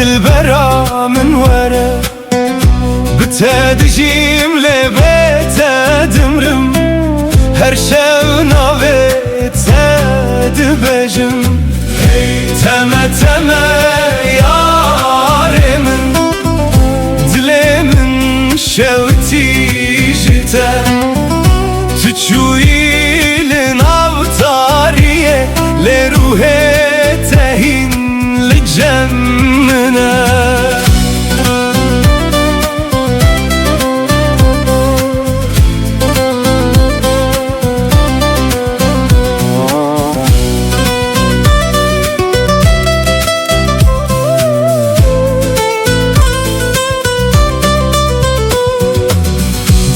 دلبرا من وره بتدجيم لبيت دمرم هر شو ناويت دبجم تمه تمه ياري من دلي من شوتي جتا تشوي لناوتاريه لروحي تهين لجمنا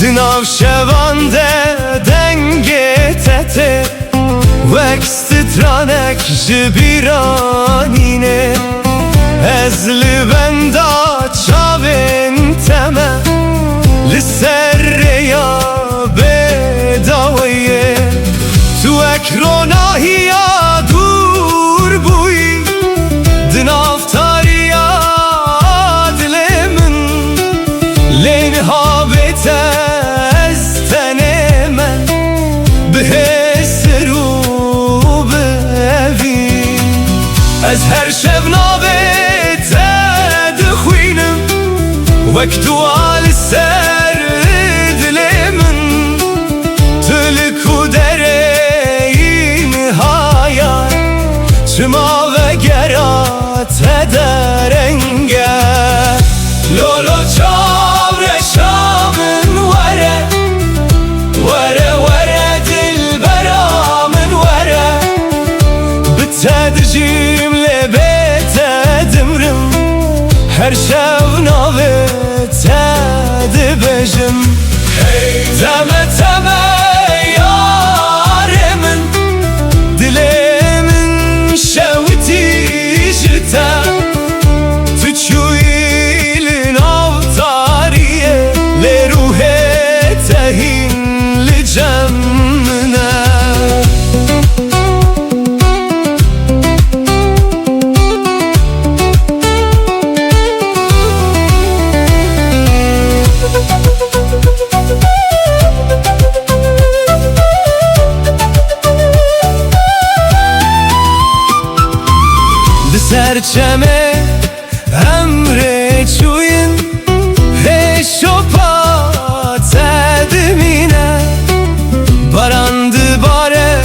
دناو شوانده دنگه تته وکسترانک جبیرانینه از لبندا چاوین تمه لسر یا بداویه تو اکروناهی یا دور بوی دنافتاری یا دل من لین ها بیته از هر شب نابت دخوینم وقتو آل سر دل من تلکو درین هایا چما و گرات درنگه لولو چاور شامن وره وره وره دل برا من وره بتدجیم هر شو ناوت دبجم تمه تمه یار من دلی من شوتی جتا تچوی لناوتاریه لروح تهین لجمنا سرچمه امره چوین هشو پا تدمینه باراند باره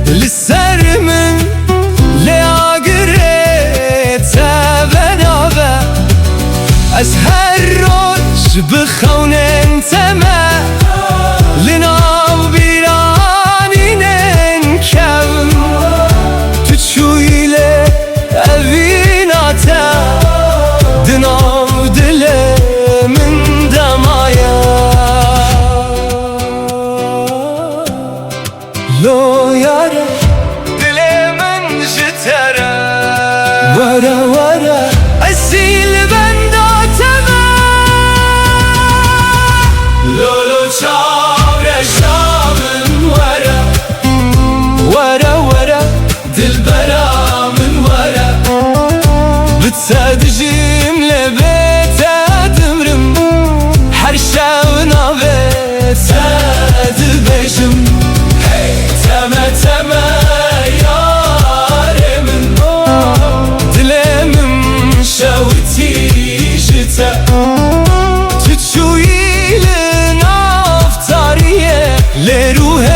لسر من لیاگره تبناوه از هر روش بخونن تمه لناو بیرانینن کم تو چویله اویناتا دناو دل من دمایا لو یاره دل من جتره وره وره اصیل بنداتمه لولو چاوره شامن وره وره وره دل برا بتدجيم لبيت دمرم هر شو ناوت دبجم تمه تمه یار من دلی من شوتی جتا تچوی لنافتاریه لروح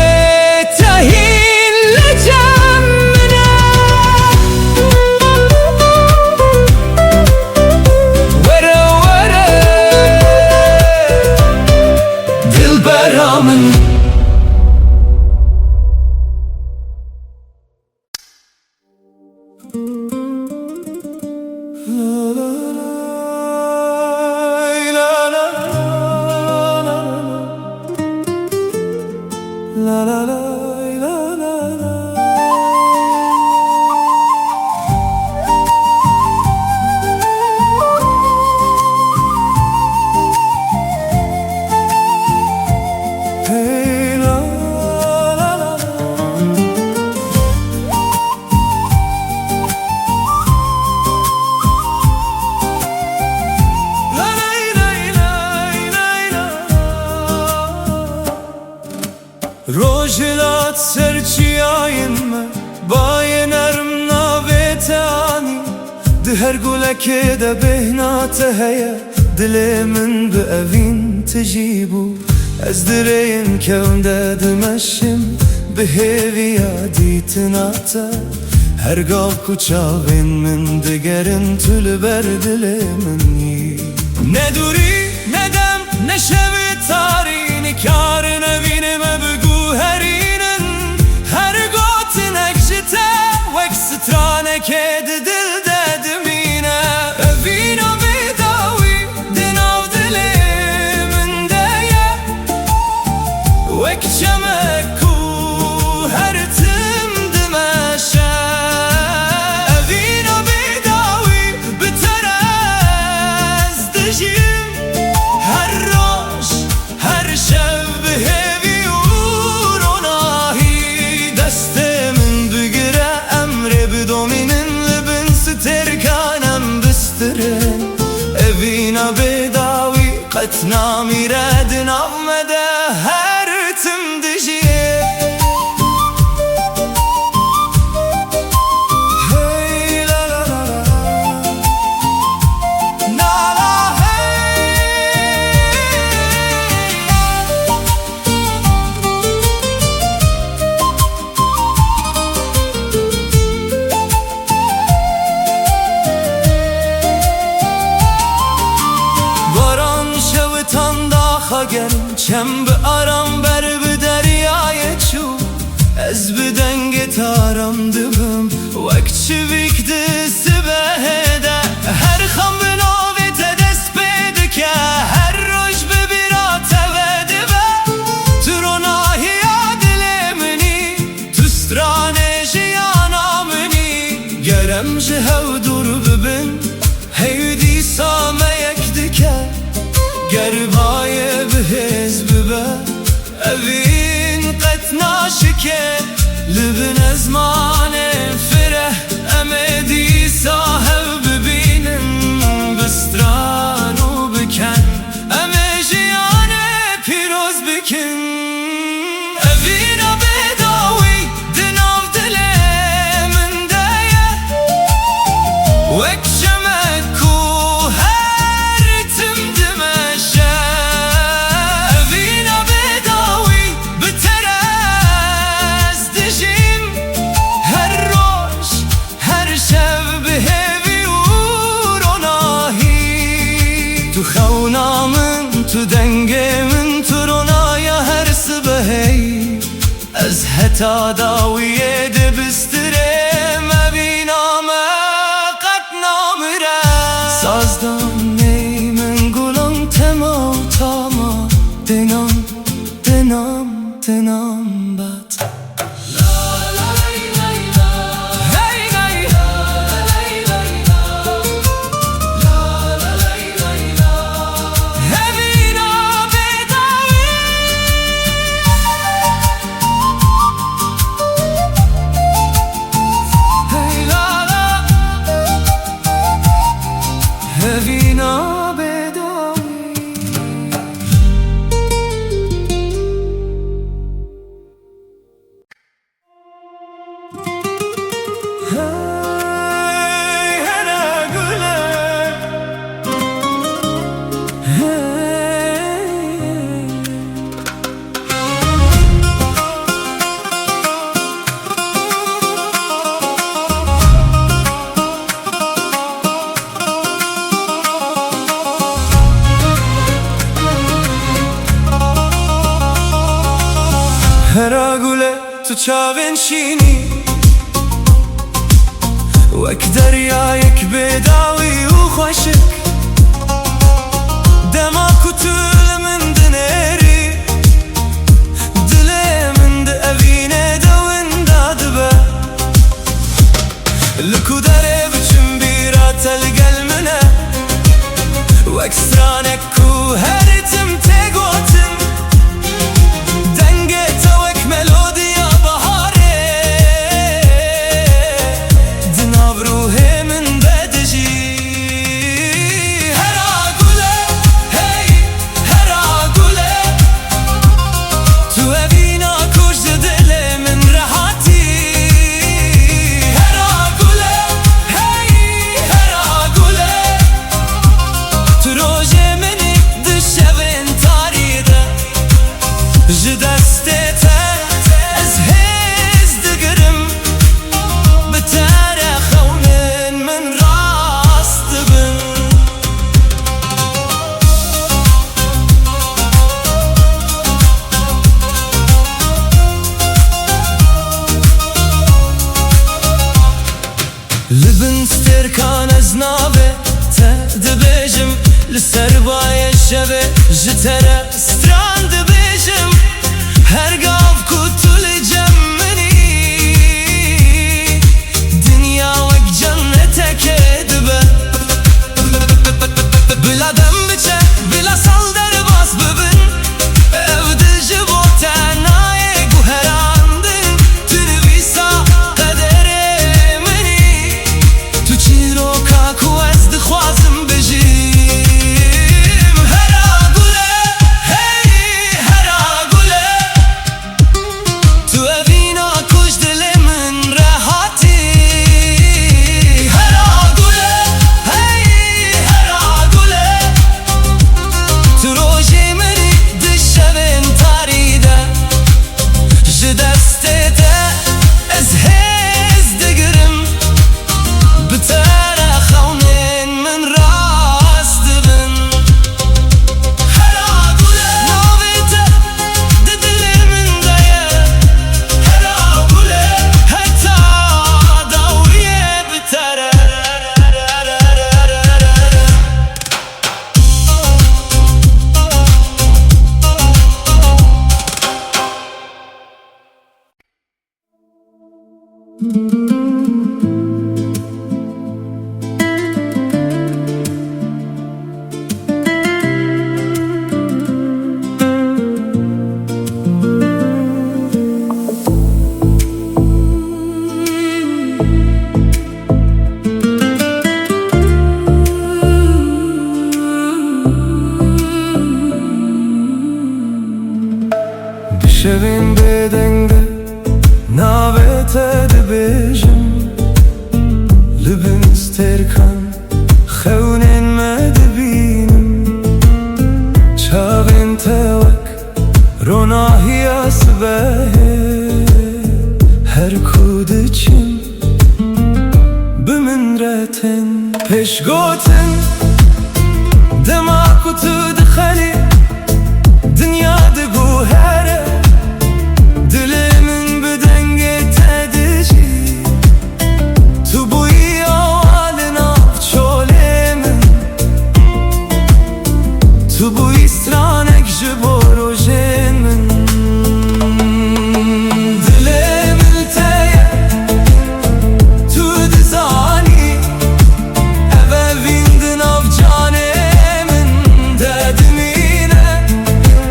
تهین لجمنا من هر گولکه ده بهناته هیا دل من به اوین تجیبو از درین کون ده دمشم به هیویا دیتناتا هرگاه کچاوین من دگرن تل بر دل منی ندوری ندم نشوی تاری نکار نبینم بگو هرینن هرگاه تنکجته وک سترانه که دل دادمینه اوینا بیداوی دناو دل من دایه وک چمکو هرتم دمشه اوینا بیداوی بتر از دجیم هر روش هر شب هیوی و روناهی دست من بگره امر بدومینن لبن سترکانم بسترن اوینا بیداوی قطنا میرد نامده هر تم دجیه هی لا لا لا لا لا باران شوتان داخا گرم چم به آرام بر به دریای چو از به دنگ تارم دبم وک چویک دست بهده هر خم به نوی تدست بیده که هر روش ببیرات وده به تو روناهی دل منی تو سترانه جیانا منی گرم جهو دور ببین هیو دیسا یک دکه گربای بهز ببه اوین قطنا شکه لبن ازمان فره امدی صاحب ببینن بسترانو بکن امه جیان پیروز بکن اوینا بیداوی دناو دل من دایه وک شمکو هر تم دمشه اوینا بیداوی بتر از دجیم هر روش هر شب هیوی و روناهی تو خونا من تو دنگ من تو رونایا هر سبهی از حتا داویه دبستره مبینام قد نامره سازدان نی من گلم تما تاما دنام دنام دنام بات اوینا بیداوی هی هر گله هر گله تو چاوین شینی وک دریایک بیداوی و خوشک دما کتول من دنیری دل من ده اوینه دوین دادبه لکو داره بچم بیرا تلگل منه وک سرانک کو هرتم تگوتم دنگ توک ملودیا بهاره دناو روح من بدجی هر گله هی هر گله تو اوینا کش دل من رهاتی هر گله هی هر لبن ستركان از ناوه دبیجم لسر بای شبه جتره ستران دبیجم هر گاو کتول جمنی دنیا وک جنته که دبه بلا دم بچه بلا سال در باز ببین evde jibo tenayê guherandin tu nivîsa qederê minî tu çîroka ku ez dixwazim bijîm hera gule hey hera gule tu evîna kuj dilê min rehatî hera gule hey hera gule tu rojê minî dişevên tarîde ji destê te ez hêz digirim bi te re xewnên min rast dibin hera gule navê te di dilê min de ye hera gule heta dawiyê bi te re Dişevin bedenge navê te dibêjim libin sterkan xewnên me dibînim çavên te wek ronahiya sibehê her ku diçim bi min re tên pêşgotin dema ku tu dixelî dinya diguhere dilê min bi dengê te dijî tu bûyî awalê nav çolê min tu bûyî stranek ji bo rojê min dilê min te ye tu dizanî ev evîn di nav canê min de dimîne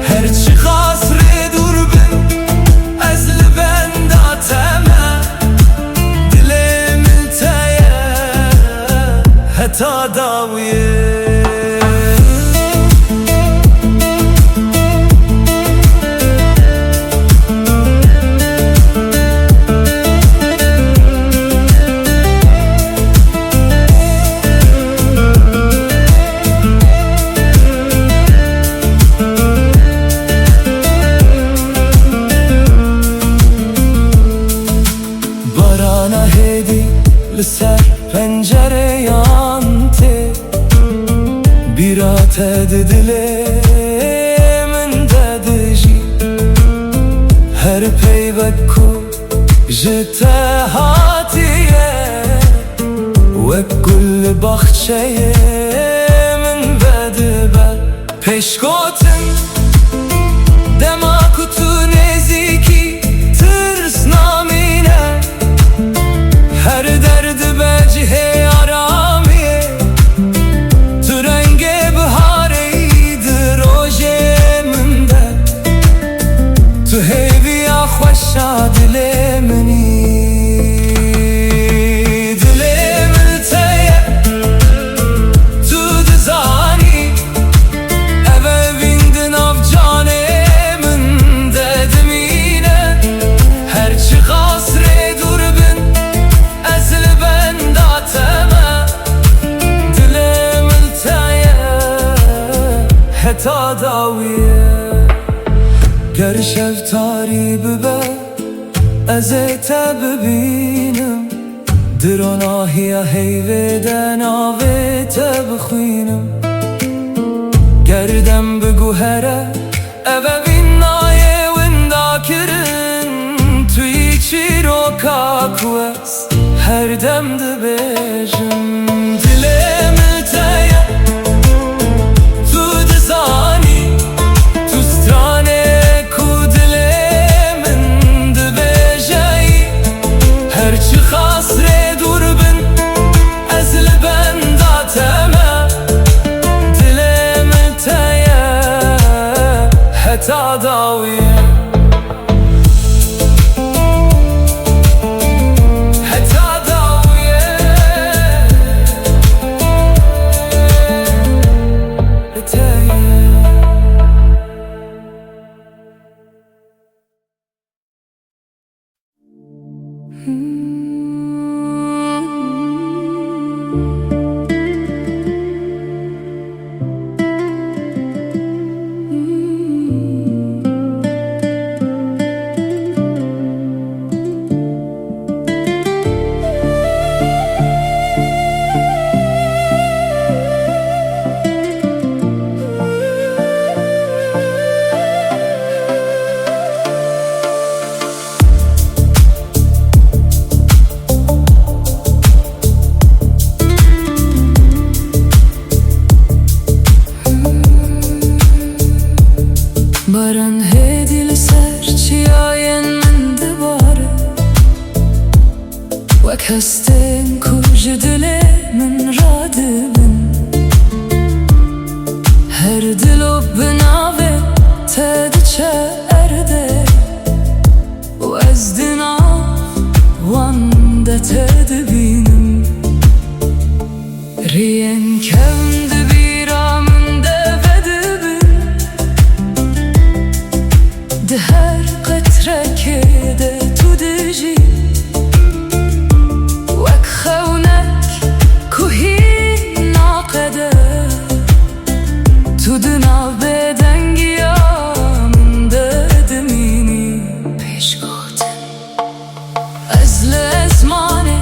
her çi xas rê dûr bin ez li benda te me dilê min te ye heta dawiyê barana hêdî li ser pencereyan tê bîra te di dilê min de dijî her peybek ku ji te hatiye wek gul li baxçeyê min vedibe pêşgotin dema ku tu nêzîkî tirs namîne her derdi be cihê aramiyê tu rengê biharê di rojê min de tu hêviya xweşa dilê minî dilê min te ye tu dizanî ev evîn di nav canê min de dimîne her çi xas rê dûr bin ez li benda te me dilê min te ye heta dawiyê ger şevtarî bibe ez ê te bibînim di ronahiya heyvê de navê te bixwînim ger dem biguhere ev evîn nayê winda kirin tu yî çîroka ku ez her her dem dibêjim dilê min te ye tu dizanî tu stranê ku dilê min dibêje her çi xas rê dûr bin ez li benda te me dilê min te ye heta dawî Baran hedil ser çiyayen min dibare Wek hestên ku ji dilê min radibin Her dilo bi navê te diçe erdê û ez di nav wan de te dibînim Riyên kevn di bîra min de vedibin Di her qetrekê de tu dijî Wek xewnek ku hîn naqede Tu di nav bêdengiya min de dimînî Pêşgotin ez li esmanê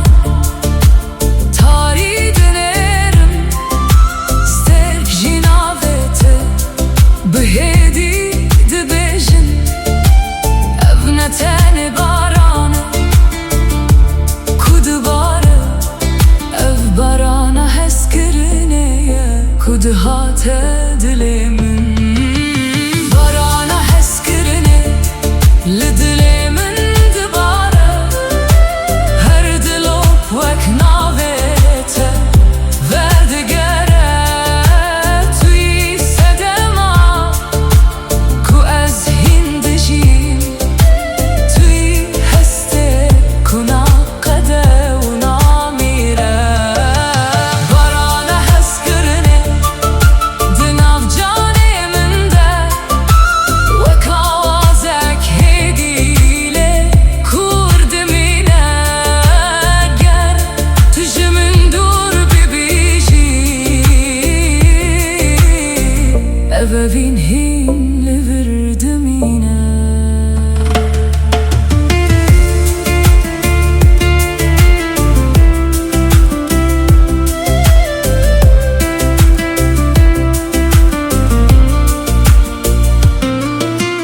tarî dinêrim Stêrk jî navê te bi hêdî dibêjin Ev ne tenê baran e ku dibare Ev barana hezkirinê ye ku dihate dilê min Barana hezkirinê li dilê min dibare Her dilop wek navê te verdigere Tu yî sedema ku ez hîn dijîm Tu yî hestê ku naqede û namîre Barana hezkirinê di nav canê min de Wek awazek hêdî lê kur dimîne Ger tu ji min dûr bibîjî Ev evîn hîn li vir dimîne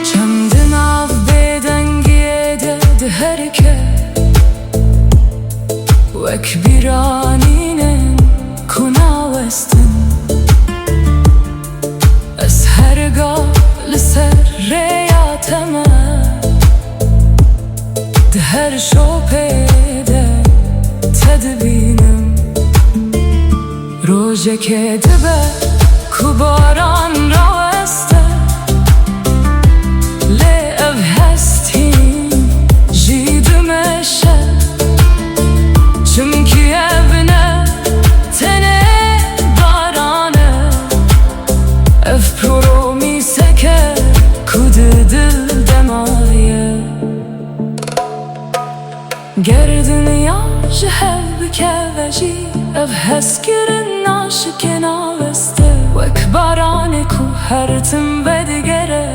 Çem di nav bêdengiyê de diherike Wek bîranînin ku nawestin Ez hergah li ser rêya te me Di her şopê de te dibînim Rojekê dibe ku baran raweste Lê ev hestîn jî dimeşe Çimkî ev ne tenê baran e Ev promîseke ku di dil demaye Ger dinya ji hev bikeve jî Ev hezkirin naşikê naweste Wek baranê ku her tim vedigere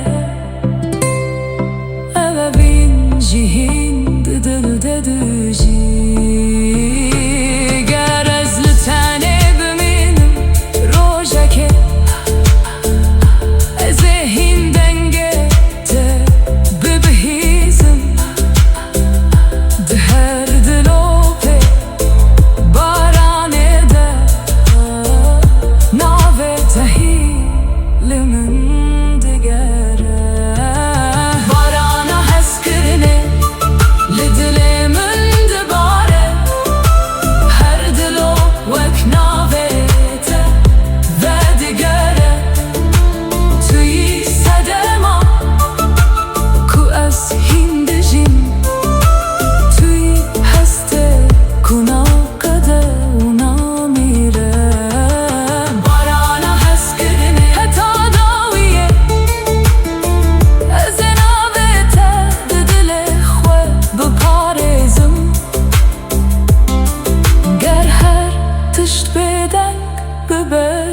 Ev evîn jî hîn di dil de dijî Ger ez li tenê bimînim rojekê Ez ê hîn dengê te bibihîzim Di her dilopê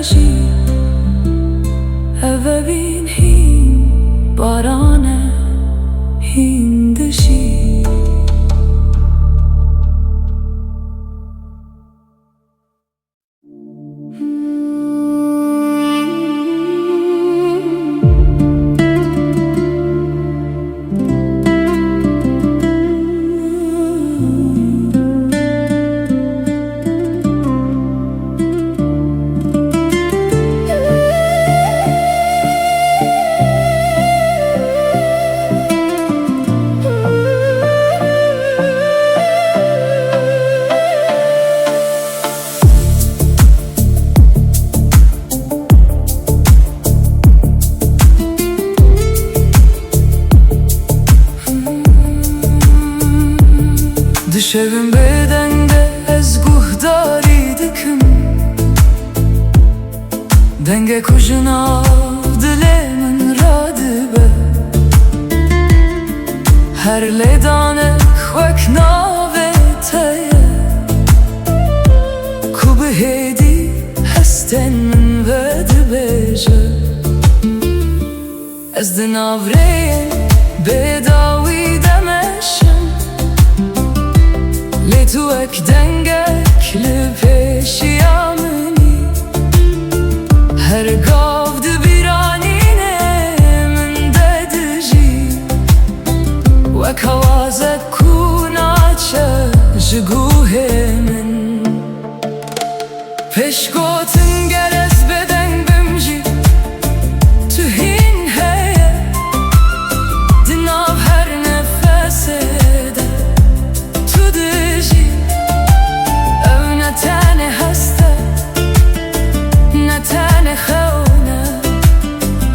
جی اوه بین هین بارانه هین دشی Düşevim bedende ez guhdari dikim Denge kujuna dilemin radibe Her ledane khwek nave teye Kubi hedi hesten min vedibeje Ez din avreye bedawi demeşim تو اک دنگک لپیشیا منی هر گاو ده بیرانینه من ددجی وک آوازت کوناچه جگوه من پشگوتن گرز بدن بمجی تو هین هیه دناو هر نفسه تانه هسته نه تانه خونه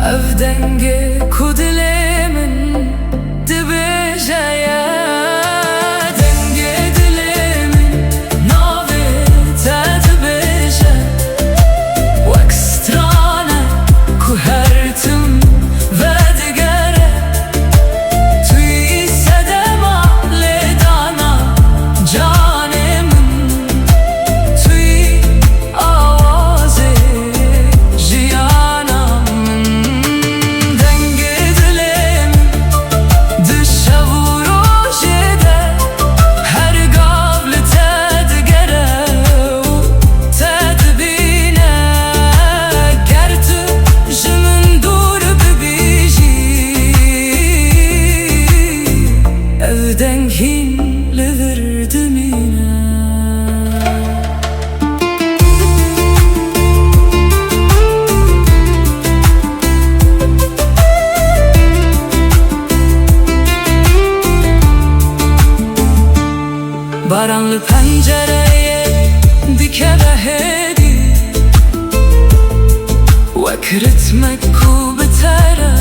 اف دنگه کدله من دبیجه یا دنگه دله من ناوه تا دبیجه وکسترانه که هرتم و دگره توی صدما لیدانا جانه Baranlı pencereye dikeve hedi Vek ritmek ku betere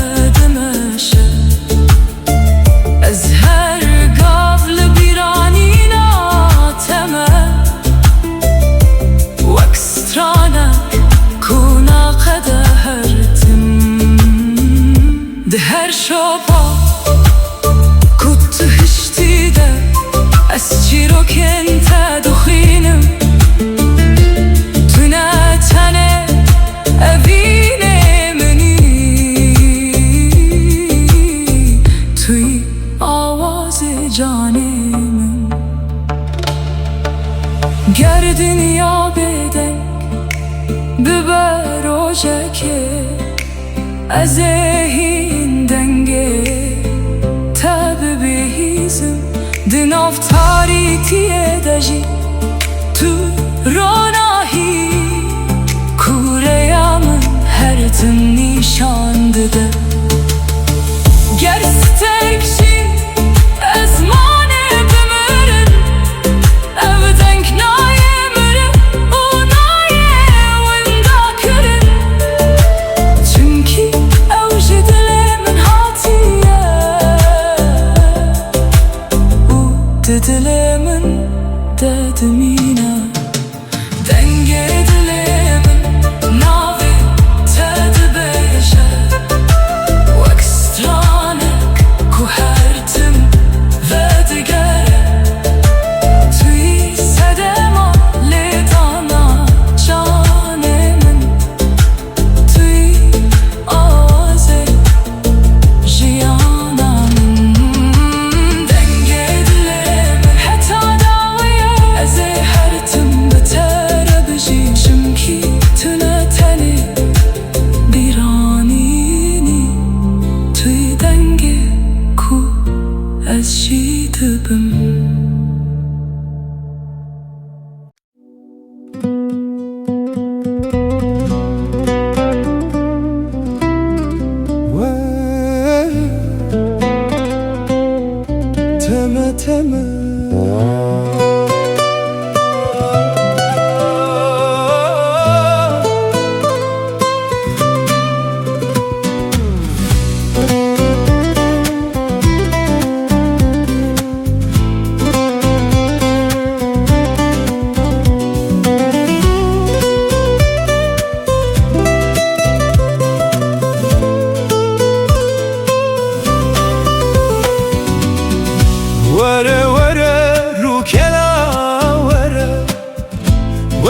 demeşe Ez her gavlı biranina teme Vek stranek kuna qede hertim De her şopa kutu hişti de از چی رو کنت دخینم تو نتنه اوینه منی توی آواز جانه من گر دنیا بدنگ ببر روشه که از این دنگه تب بهیزم دناف تاریتیه دجی تو روناهی کوره من هر تم نیشان دده گر سترکشی از مانه بمرن او دنگ نایه مرن او نایه وندا کرن چونکی او جدله من هاتیه دلمن ددمینه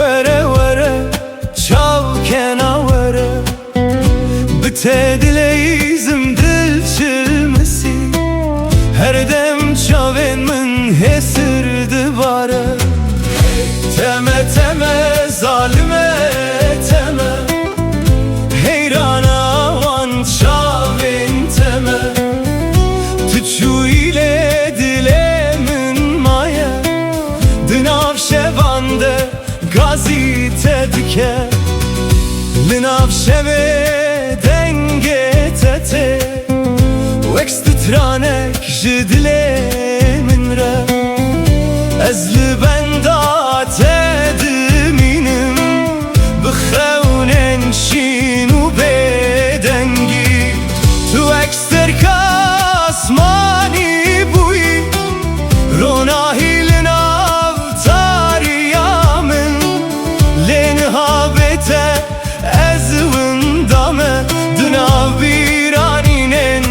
وره وره çav kena وره Bite dileyizim dil çilmesi Her dem çavên min hesirdi bare Teme teme zalime teme Heyrana van çavên teme Tu çûyîlê dilê min maye Di nav şevan de gazî te dike Li nav şevê dengê te tê Wek stranek ji dilê min re Ez li benda te dimînim Bi xewnên şîn û bêdengî Tu wek serka asmanî bûyî Ronahî li nav tariya min Lê nihavê te ez winda me Di nav bîranînên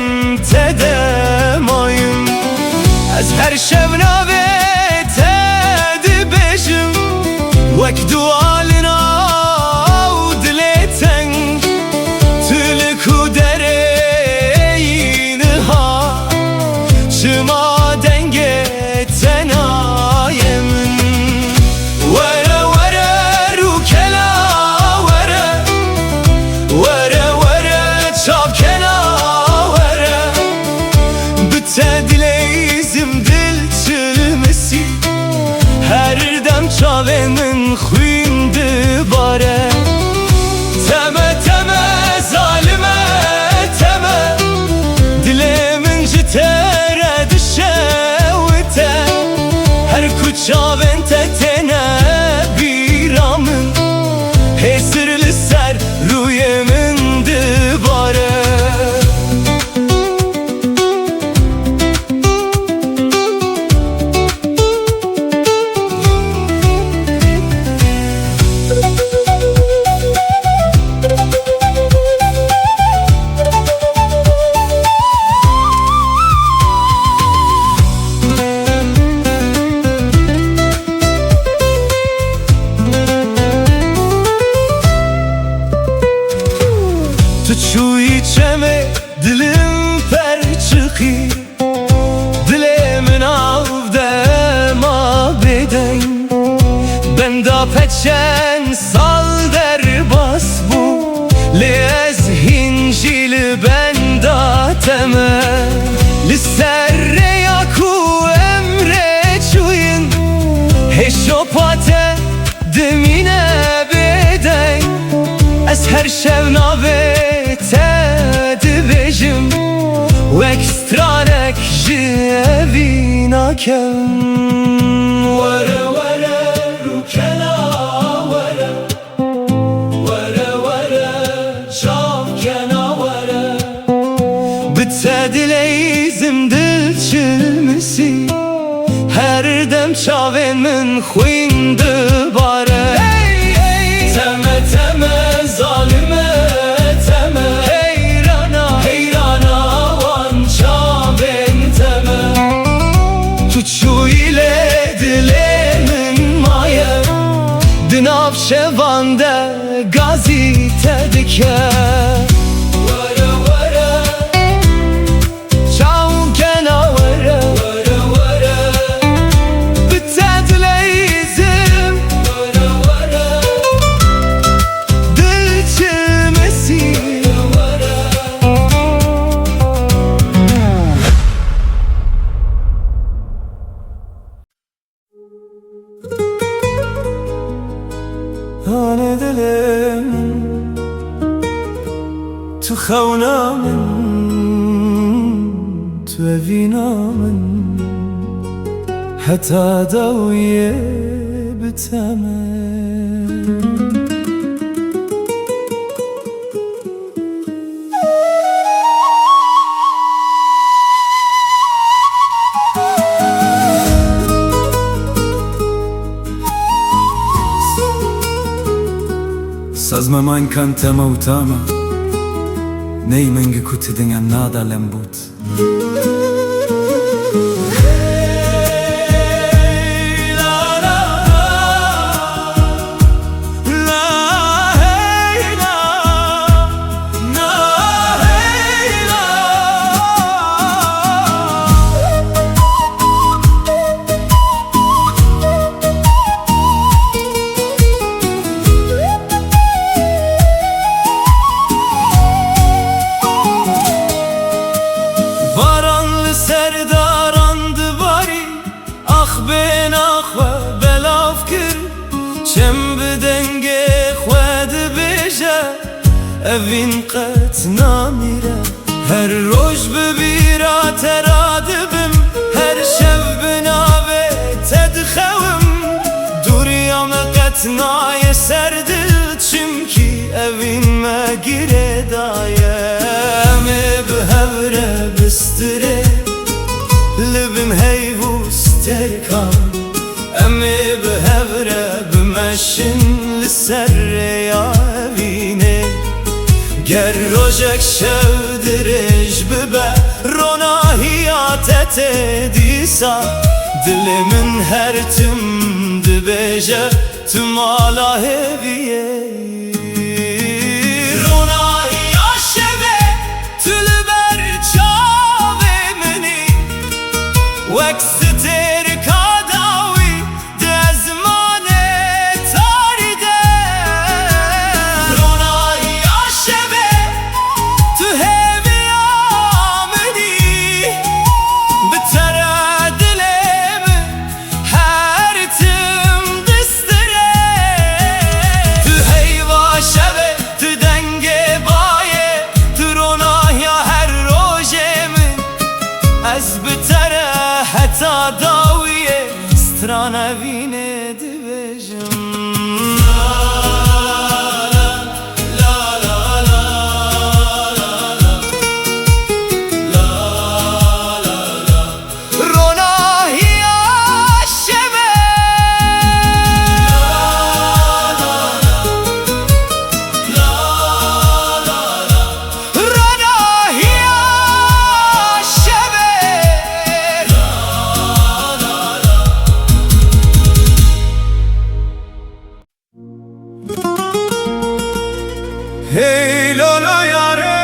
te de mayim Ez her şev navê te dibêjim Wek dua li nav dilê teng Tu li ku dereyî niha Çima dengê te naye min Were were rûkela were Were were çavkena were Bi te dileyizim dil çilmesi Her dem çavên min xwîn dibare Teme teme zalime teme Dilê min ji te re dişewite Her ku çavên te têne bîra min Hêsir li ser rûyê min dibare Tu çûyî çemê dilim per çıxî Dilê min av de ma bêdeng Benda peçen sal derbas bû Lê ez hîn jî li benda teme Li ser rêya ku emrê çûyîn Hêşopa te dimîne bêdeng Ez her şev navê te dibêjim Wek stranek ji evî nakem Were were rûkela were Were were çavkena were Bi te dileyizim dil çilmesi Her dem çavên min xwîn dibare Teme teme zalime teme Heyrana heyrana van çavên teme Tu çûyîlê dilê min maye Di nav şevan de gazî te dike Were were çavkena were Were were Bi te dileyizim Were were Dil çilmesi Hane dilim Tu xewna min Tu evîna min Heta dewiyê biteme Sazma man kan tema utama Nei mengi kuti dengan nada lembut evin qet namire. Her roj bibira tera dibim, her şev binave tedxevim. Duriyame qet naye serdil, çünkü evin me gire daye. Emi bihevre bistire, libim heyvus terkam. Emi bihevre bimeşin li serreya evine. Ger rojek şevdirej bibe, rona hiyatete disa. Dilimin her tüm dibêje, tüm ala heviye. Rona hiya şeve, tu li ber çavê minî. Wek stêrka dawî di ezmanê tarî de. Rona hiya şeve, tu heviya minî. Bi tere dilê min her tim distire. Tu heyva şeve, tu dengê baye, tu rona hiya her rojê min. Ez bi tere heta dawiye, strana vînê dibêjim. Rona hiya şeve, rona hiya şeve. Hey lolo yare,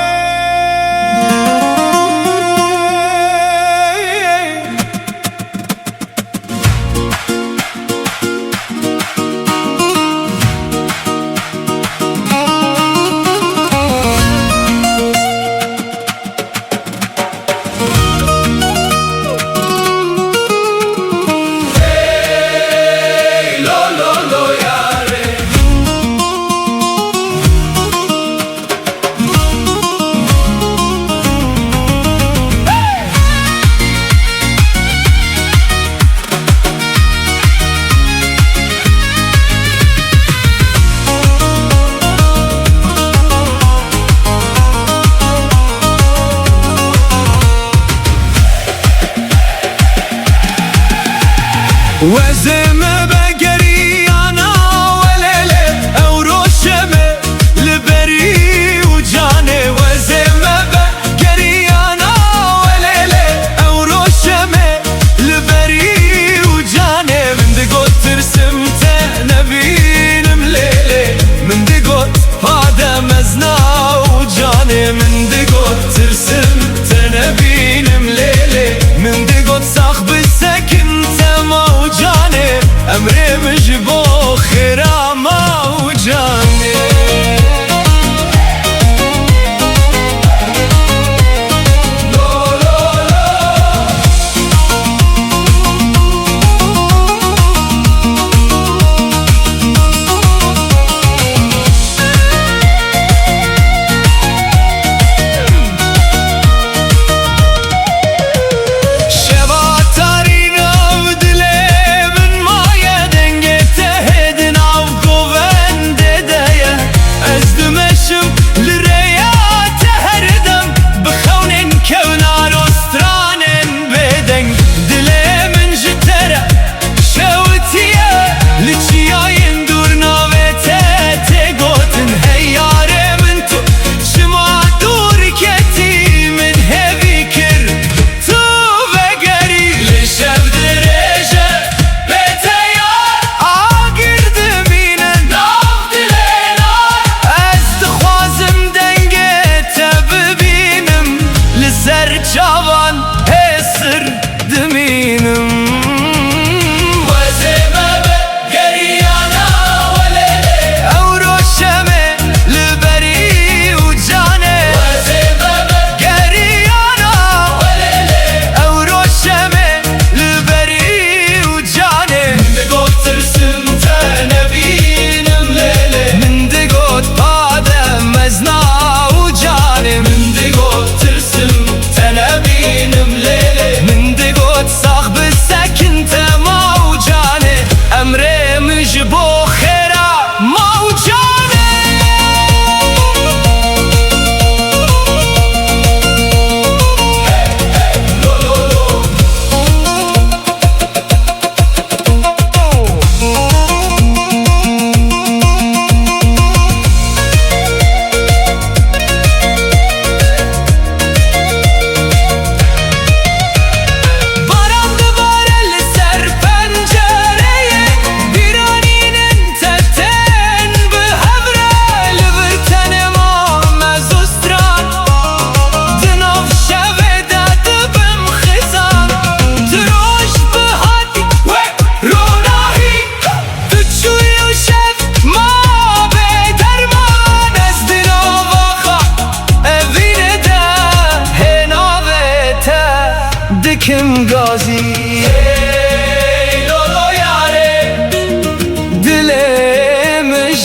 hey lolo yare. Wezeme begeriyana velele, evroşeme liberi ucane. Wezeme begeriyana velele, evroşeme liberi ucane. Min digot tirsim te nebinim lele, min digot hadem ezna ucane. Min digot tirsim te nebinim lele, min digot saxbi sekin te mawcane. Emrim ji bo xêra mawcane.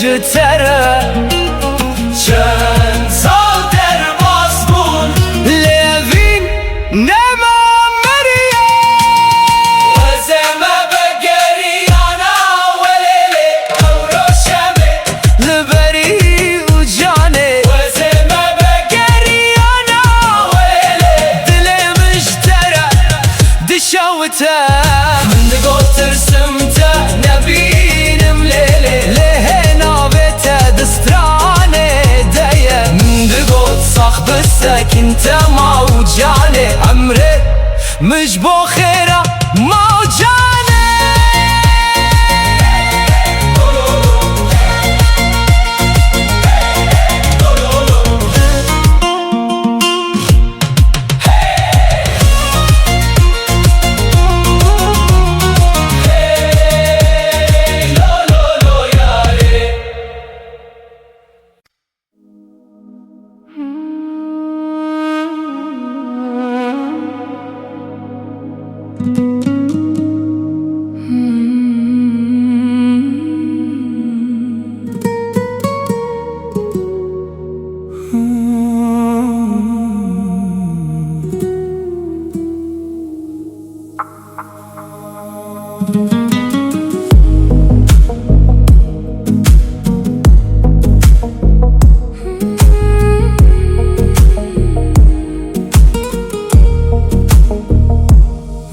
جتره چند سال در باز بون لیوین نما مریه وزمه بگریانا ولیلی او روشمه لبری و جانه وزمه بگریانا ولیلی دلی مشتره دشاوته من دگو ترسمته نبینم لیلی لیه نابته دسترانه دیه من دگو صاخ بسك انت موجانه عمري مش بو خيره موجانه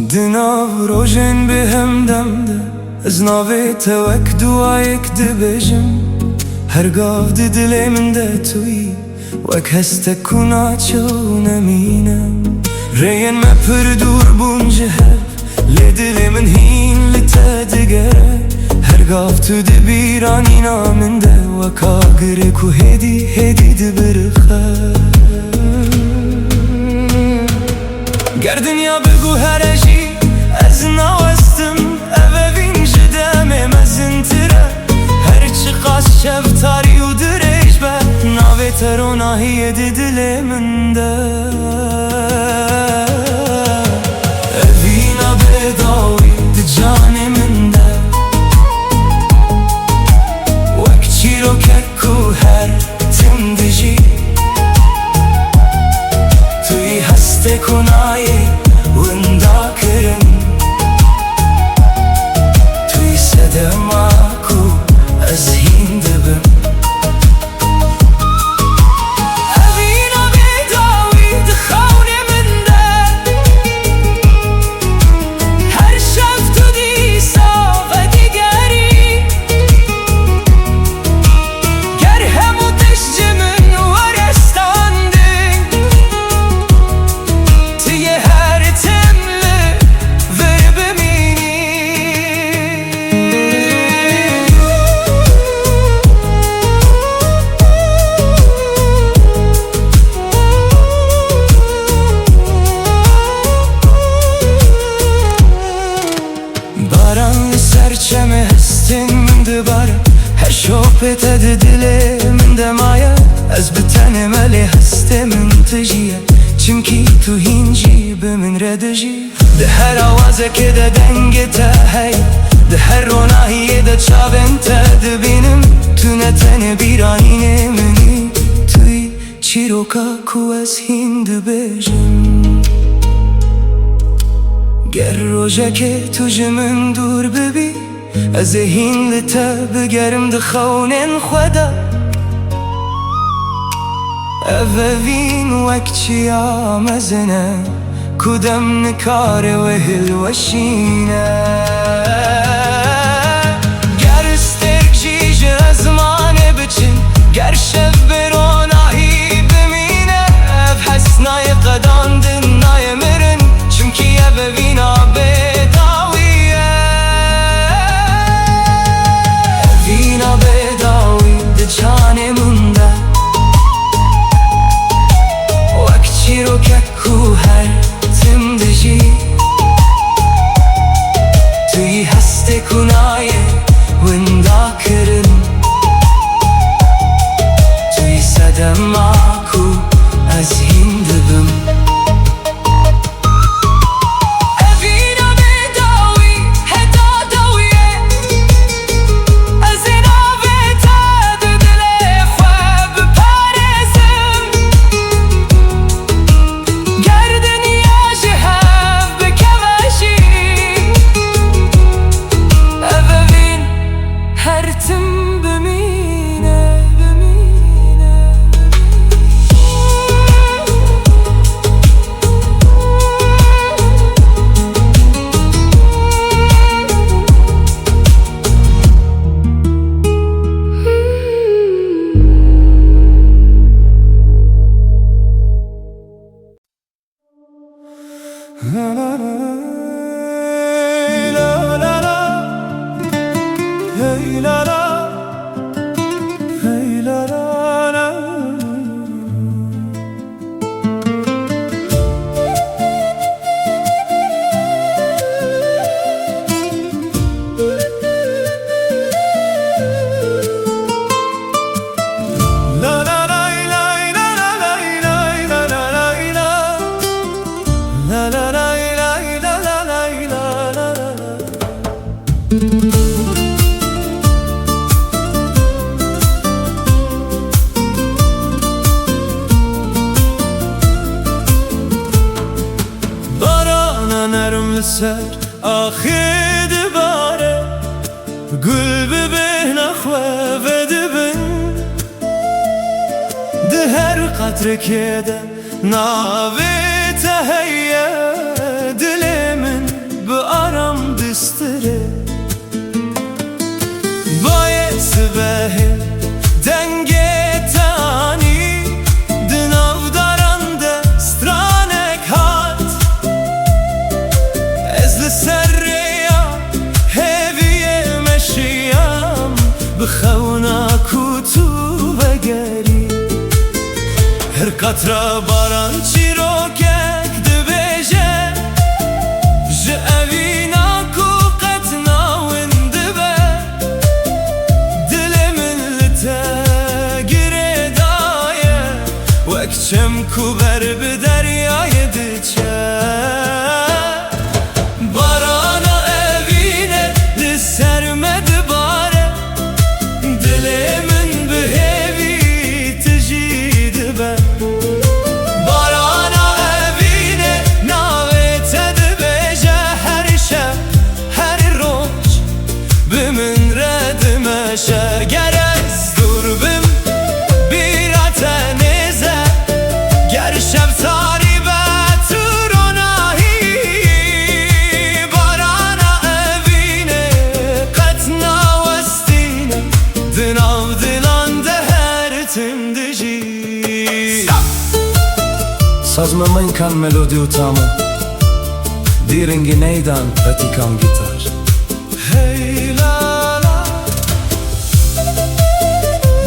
دناو روشن بهم دمده از ناوی توک دوایک دبجم هرگاه دلی من ده توی وک هست کنا چو نمینم رین ما پر دور بونجه لدلی من هین لتدگره هرگاه تو دبیرانی نامن ده وک آگره کو هدی دبرخه گر دنیا بگو هرشی از نوستم اوین جدمه مزنتره هرچی قاس شفتاری و درش به ناوی تروناهی دل من ده اوینا بداوی ده جان من ده وک چی رو که هر تم دجی توی هسته کنایی وندا کرن توی صدما کو از هین دبم اوینا بیداوی دخون من ده هر شب تو دیسا و دیگری گر همو دشت من ورستانده توی هر تمله ور ببینی باران سرچمه هستین من دباره هر شوپت دل من دمایه از بتن ملی هسته من تجیه چونکی تو هینجی به من ردجی ده هر آوازه که ده دنگ تا هی ده هر روناهی ده چاون تا دبینم تو نتن بیرانین منی توی چی رو که کو از هین دبجم گر روژه که تو جمن دور ببی از هین لتا بگرم دخونن خدا اوین وک چی آمزنه کدام نکاره و هل وشینه گر استرک جیج ازمانه بچن گر شب بروناهی بمینه اف حسنای قدان دنای مرن چونکی اوینا بداویه اوینا بداوی ده جان منده وک چی رو که کو هر تم دجی توی سر آخی دباره گل ببه نخواه و دبن ده هر قطر که ده ناوی تهیه دل من به آرام دستره باید سبه دنگ تانی دناو دارن دسترانک هات از لسریا هیوی مشیم بخونا کتو بگری هر قطره باران چی رو کک دبیجه جه اوینا کو قطنا وندبه دل من لتگره دایه وکچم کو بر به دریای دچه بارانا اوینه لسرمد باره دل من به هیوی تجید به بارانا اوینه ناوی تدبیجه هر شب هر روز به من ردمشه گر از دور بم بیرات نیزه گر شب تاری به تو رو نهی بارانا اوینه قطنا وستینه دناو دلان ده هر تم دجی Sazma من kan melodi utama Direngi neydan ötikam gitar Hey la la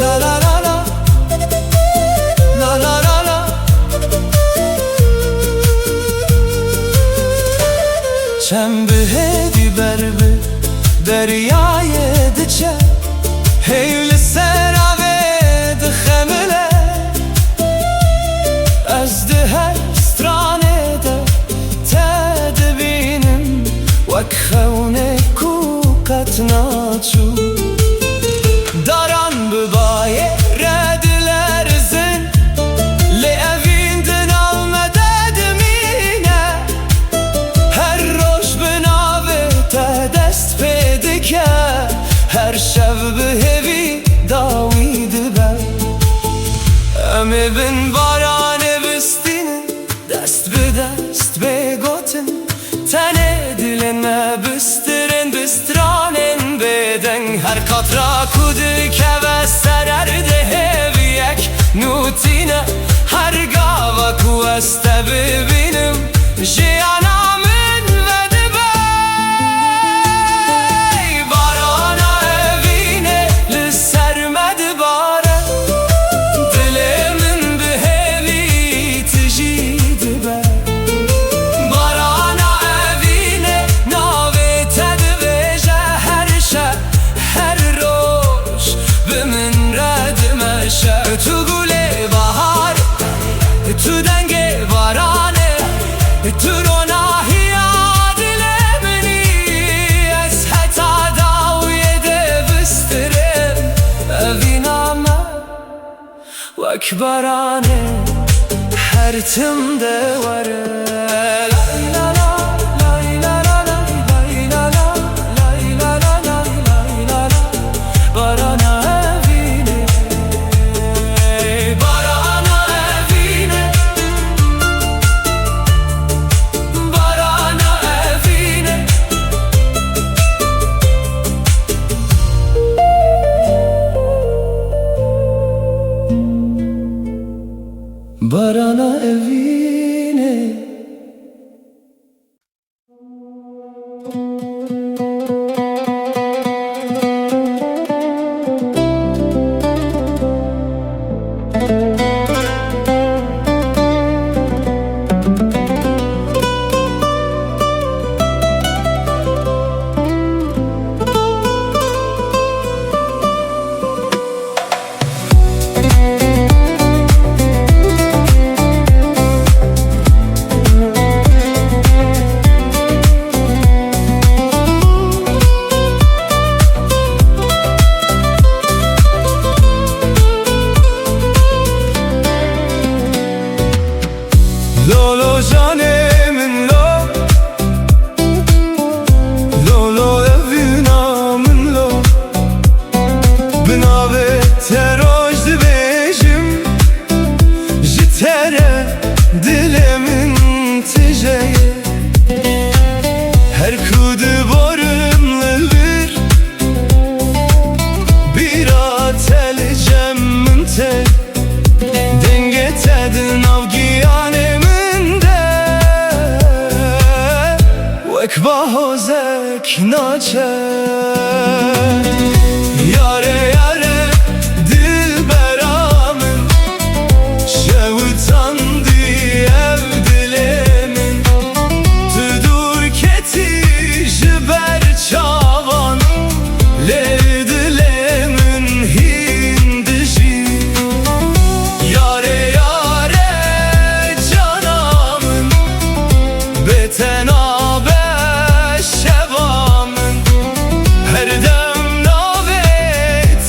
La la la la La la la la Çembe hedi berbe Deryaya diçe Hey li serave de xemile از ده هر سترانه ده تدبینم وک خونه کو قطناچو داران ببایه رد لرزن لی اوین دناو مدد مینه هر روش بناوه ته دست پیده که هر شب به هوی داوید بر امی بن بارانه بستینه دست به دست بگوتن تنه دلن بسترن بسترانن بدن هر قطرا کده که و سررده هویک نوتینه هر گاوا کو استه ببینم جیانا من وده بی بارانا اوینه لسرمد باره دل من به هوی تجید بر بارانا اوینه ناوی تدویجه هر شب هر روش به من ردمشه تو گل بهار تو دنگ بارانه تو رو ناهی دل منی از حتا داوی ده بسترم اوینامه وک بارانه هر تم ده وره لا لا لا لا لا لا لا لا لا لا لا بارانا اوینه بارانا اوینه بارانا اوینه بارانا اوینه Yare yare dilberamın şevutandı ev dilemin tüdur keti jiber çavan le dilemin hindişi yare yare canamın beten abe şevamın her dem nave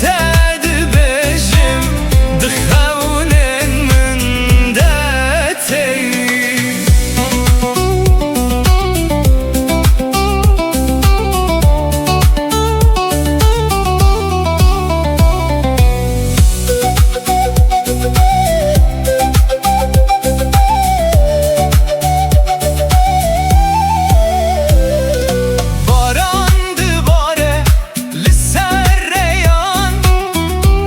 ted bejim dıxevnen min detey Barandı bare li serreyan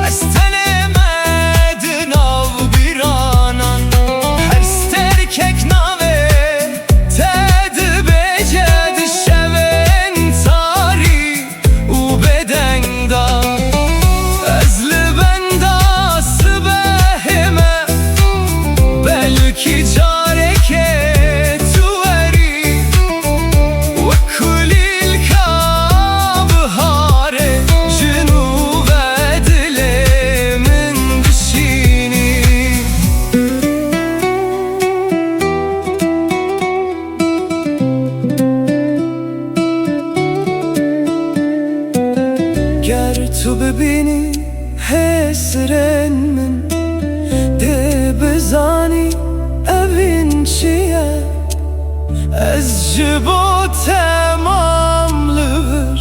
ez telemedin av biranan her sterkek nave ted beced şeven tari u bedenda ezli benda sbehime belki careke tuveri ve kulil kabhare jinu ve dilemin dişini ger tu bibini hesren min de bizani evin çiye ez ji bo temamlıvır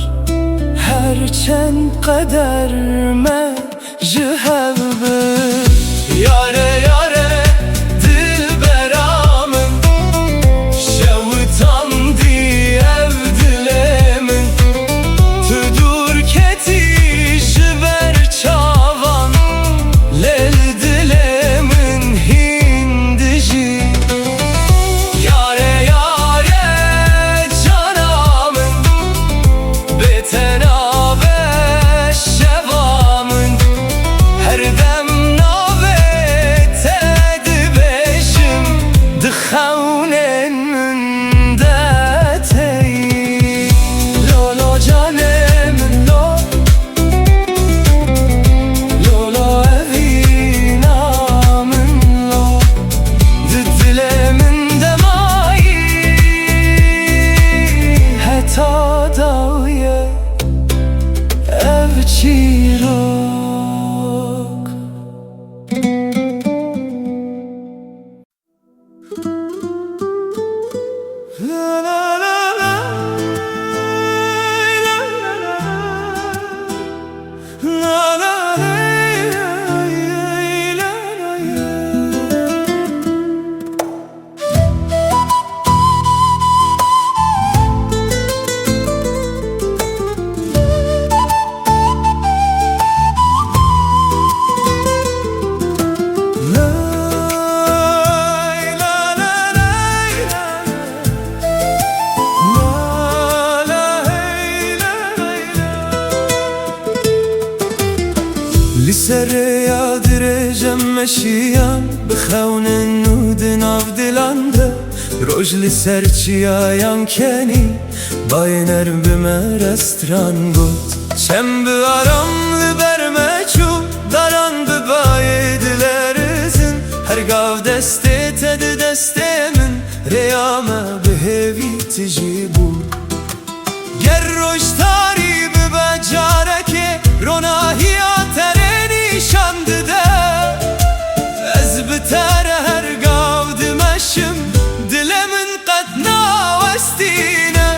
herçend qeder me ji hev bir yare yare dilberamın şevutandı ev dilemin tüdur keti jiber çavan lel dilemin hindişi yare yare canamın beten abe şevamın her dem nave ted bejim dıxevnen min detey lo lo canemin lo lo lo evinamın lo dilemin demayi heta daviye ev çirok la la la la la la لسر درجم مشیان بخونن نودن av dilanda roj لسر çiyayan keni bayner bime restran gut çem bu aramlı berme çu daran bu bayedilerizin her gav deste ted destemin reyame behevi tiji bu ger roj tari bi becareke ronahiya tereni şandı de ez bitere her gav dimeşim dilemin qedna westine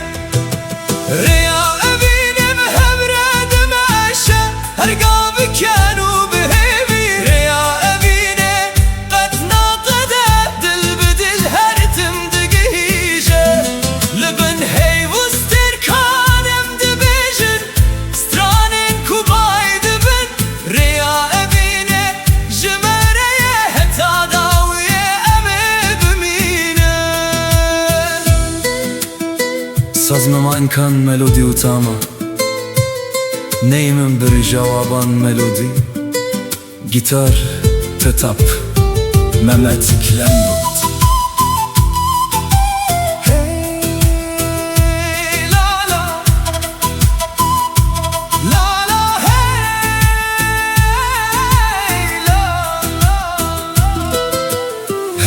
reya evinim hevre dimeşe her gav kenu behevi reya evine qedna qede dil bidil her tim digije libin heyvustir kanem dibijin stranin kubay dibin reya evine jimereye heta dawiye eme bimine Saz me man kan melodi utama Neyimin bir jawaban melodi Gitar tetap Mehmet Kilemdut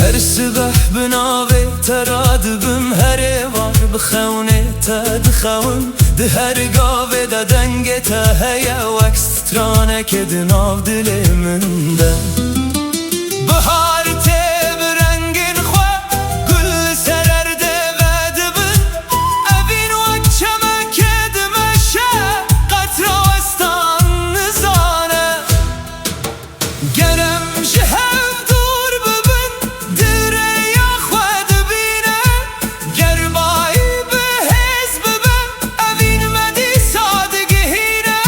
هر سبح بناوي ترادبم هر وار بخونه تدخون ده هر قاوه ده دنگه تا هیا وکسترانه که دناو دل من ده بهار تب رنگین خواه گل سرر ده ودبن اوین وکچمه که دمشه قطرا استان نزانه گرم جهو دور ببن دره یا خواه دبینه گربایی به حزب ببن اوین مدی سادگهینه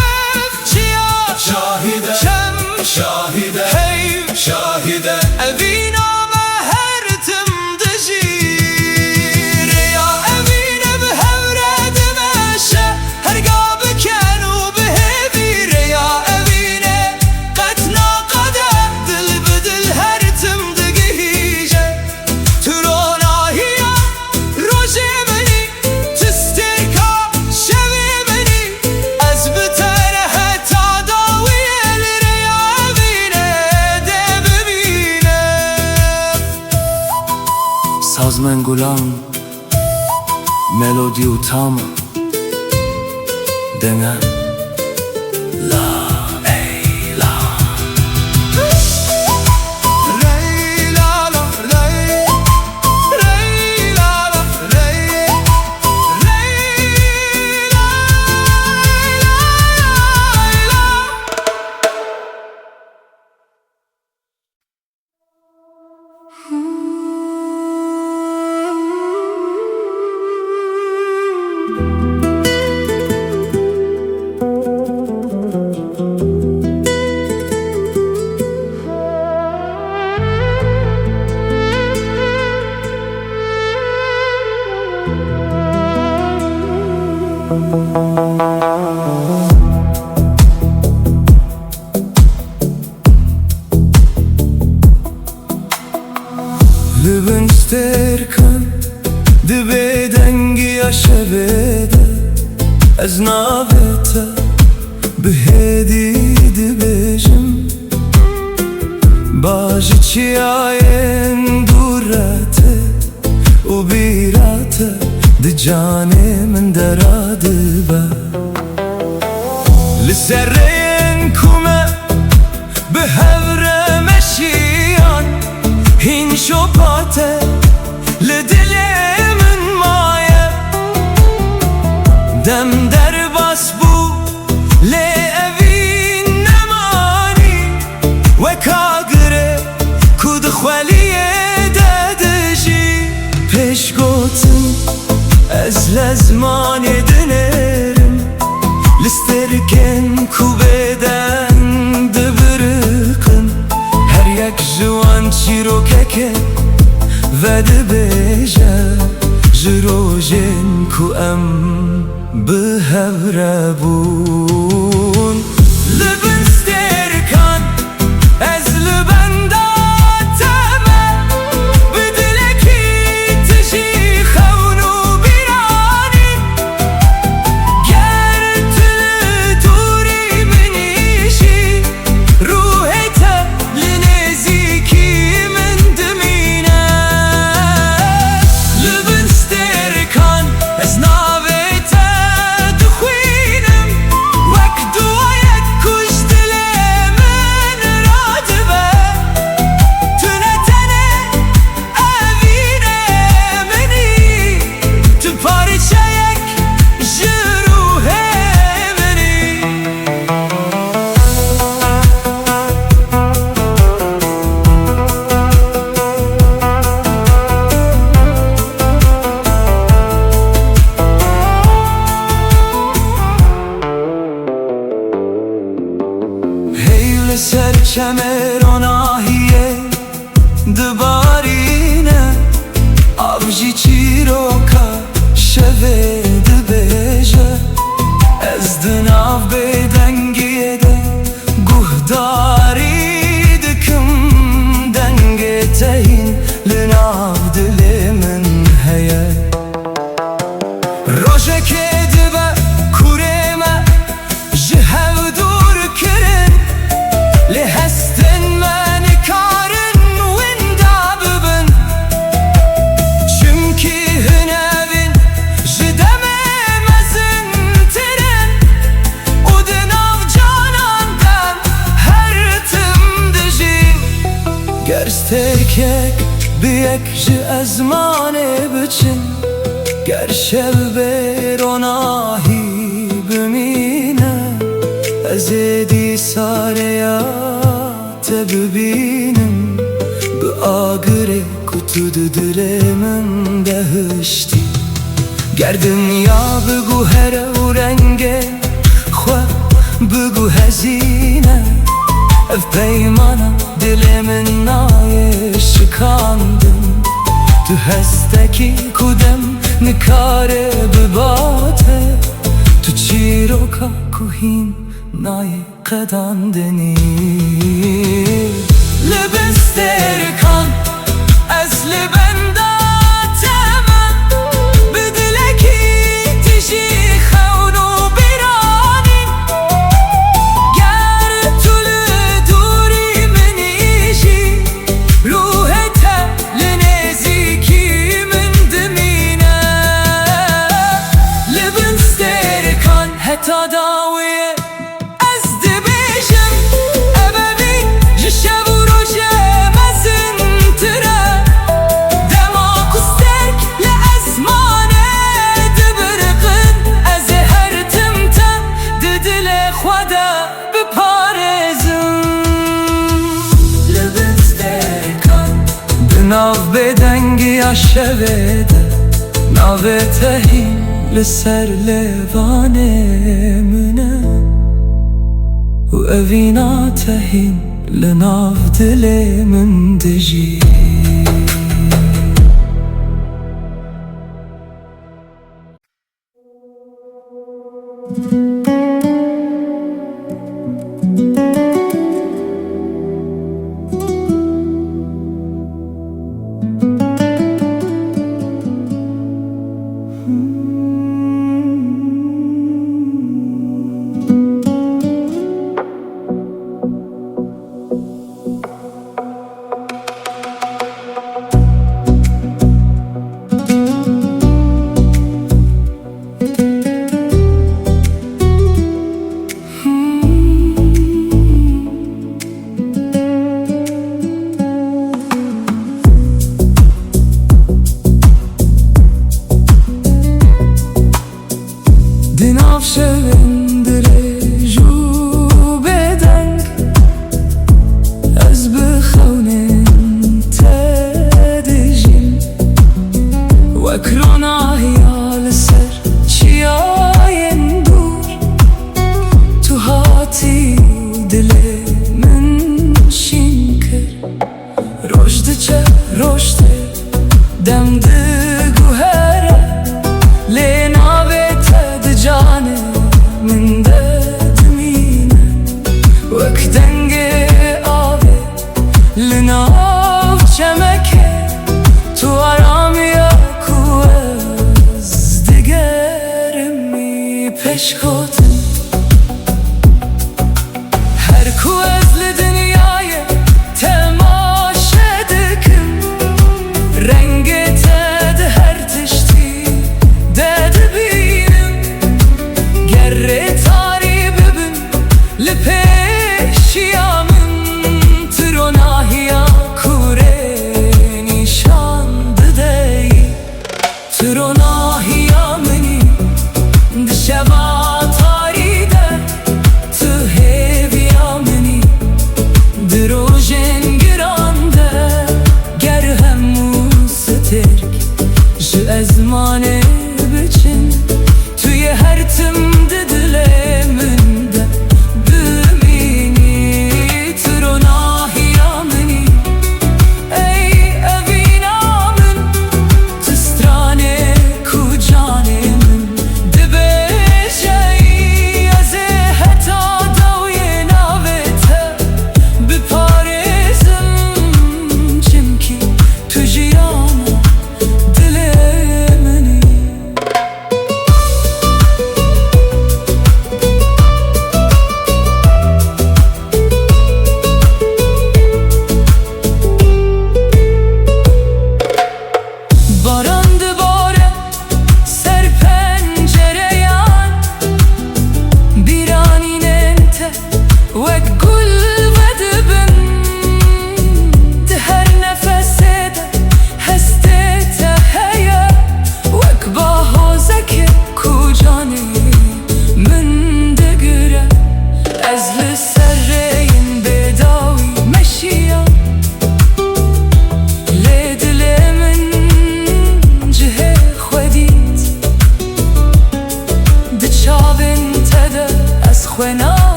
چیا شاهده چم شاهده هیو شاهده اوین آمه هر تم دجیر یا اوین به هوره دمشه هرگا بکنو به هبیر یا اوین قطنا قده دل بدل هر تم دگهیجه تروناهیا روژه منی تسترکا شوی منی از بتره تا داویل ریا اوینه ده ببینه سازمن گلام ملودی و تام دنه لا ای لا ری لا لا ری ری لا لا ری ری لا Lübün sterkan Dibe dengi yaşa veda Ez naveta Bihedi dibejim Baji çiyayen durate U birate Di cane min deradi be Liserreyen kume Bihevre meşiyan Hin şopate Lidilimin maye Dem derbas bu Le evin nemani Ve kagre Kud khvaliye dediji Peş gotin Ez lezmani dinerim Listerken kubeden Dibirikın Her yek jwan çirokeke Ve dibêje Ji rojên ku em bi hev re bûn Li bin stêrkan Ez li benda teme Bi dilekî tijî xewn û bîranî Ger tu li dûrî minî jî Ruhê te li nêzîkî min dimîne Li bin stêrkan ez navê te dixwînim Wek duayek ku ji dilê min radibe Tu ne tenê evînê minî Tu parçeyek ji ruhê minî Hey li ser çemeronahiye Dibarîne Av jî çîroka şevê dibêje Ez di nav bêdeng تركك بيك جي أزماني بچن گرشب بیروناهی بمینه ازیدی ساریات ببینم به آگره کتود دلمن دهشتی گر دنیا بگو هر و رنگه خواه بگو هزینه اف پیمانا دلمن نای شکاندم تو هستکی کدم نکاره بباته تو چیروکا کوهین نای قداندنی لبستر کن از لبنداتم بدلکی تجی خونو بیرانی گر طول دوری منیشی روحت لنزیکی من دمینه لبستر کن حتی داویه از دبیشم اببی جشب و روشه مزنتره دماغ و سرک لازمانه دبرقن از هر تمته ددل خدا بپارزم لبستر کن بناو بدنگی شویده ناو تهی لسر لیوانه منه و اوینا تهین لناو دل من دجی دناف شوندره جو بدنگ از بخونن تدجین وکرونا هیال سر چیاین دور تو هاتی دل من شینکر رشد چه رشد دم دگو هره لناوه جانه من دمینه وک دنگ آبه لناو چمکه تو آرامیا کو از دگرمی پیش کتن هر کو از لدنیای تماشه دکم رنگ تد هر تشتی دد بینم تاری ببین لپیشیامن تروناهیا کوره نیشان بدهی تروناهیا منی دشوات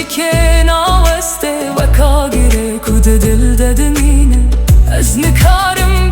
که ناوسته و کاگیره کود دل ددنینه از نکارم